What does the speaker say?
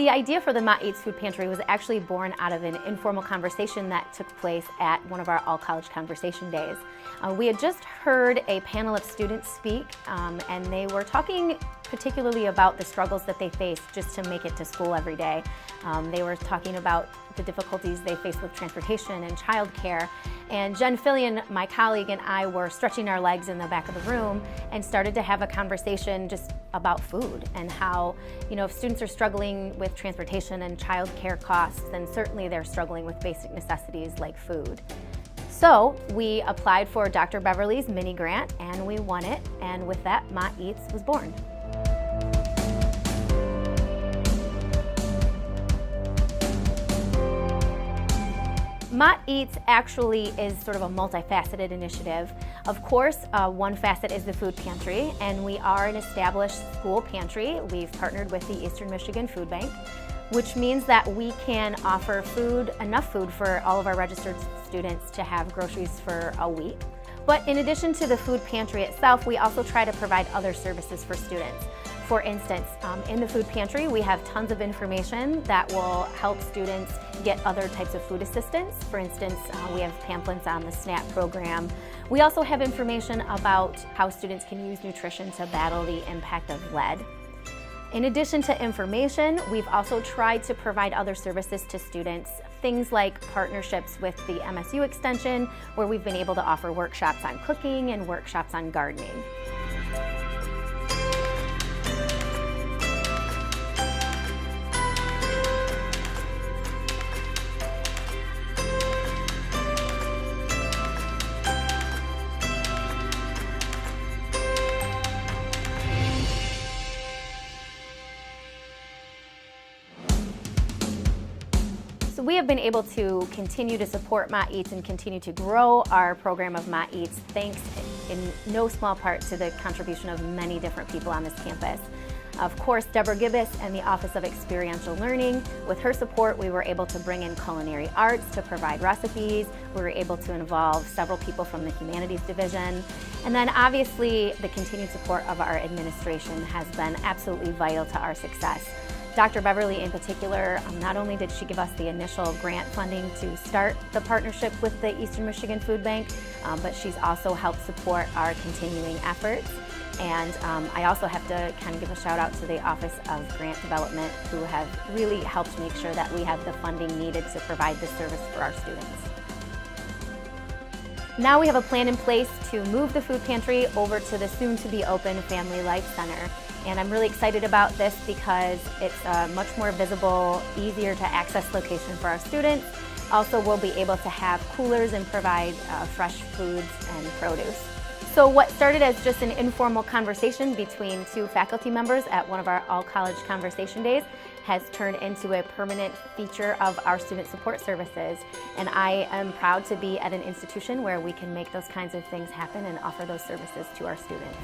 The idea for the Mott Eats Food Pantry was actually born out of an informal conversation that took place at one of our all-college conversation days. We had just heard a panel of students speak, and they were talking particularly about the struggles that they face just to make it to school every day. They were talking about the difficulties they face with transportation and childcare. And Jen Fillion, my colleague, and I were stretching our legs in the back of the room and started to have a conversation just about food and how, if students are struggling with transportation and childcare costs, then certainly they're struggling with basic necessities like food. So we applied for Dr. Beverly's mini grant and we won it, and with that, Mott Eats was born. Mott Eats actually is sort of a multifaceted initiative. Of course, one facet is the food pantry, and we are an established school pantry. We've partnered with the Eastern Michigan Food Bank, which means that we can offer enough food for all of our registered students to have groceries for a week. But in addition to the food pantry itself, we also try to provide other services for students. For instance, in the food pantry, we have tons of information that will help students get other types of food assistance. For instance, we have pamphlets on the SNAP program. We also have information about how students can use nutrition to battle the impact of lead. In addition to information, we've also tried to provide other services to students, things like partnerships with the MSU Extension, where we've been able to offer workshops on cooking and workshops on gardening. So we have been able to continue to support Mott Eats and continue to grow our program of Mott Eats, thanks in no small part to the contribution of many different people on this campus. Of course, Deborah Gibbous and the Office of Experiential Learning. With her support, we were able to bring in culinary arts to provide recipes. We were able to involve several people from the Humanities Division. And then obviously, the continued support of our administration has been absolutely vital to our success. Dr. Beverly in particular, not only did she give us the initial grant funding to start the partnership with the Eastern Michigan Food Bank, but she's also helped support our continuing efforts. And I also have to kind of give a shout out to the Office of Grant Development, who have really helped make sure that we have the funding needed to provide this service for our students. Now we have a plan in place to move the food pantry over to the soon-to-be open Family Life Center. And I'm really excited about this because it's a much more visible, easier to access location for our students. Also, we'll be able to have coolers and provide fresh foods and produce. So what started as just an informal conversation between two faculty members at one of our all-college conversation days has turned into a permanent feature of our student support services. And I am proud to be at an institution where we can make those kinds of things happen and offer those services to our students.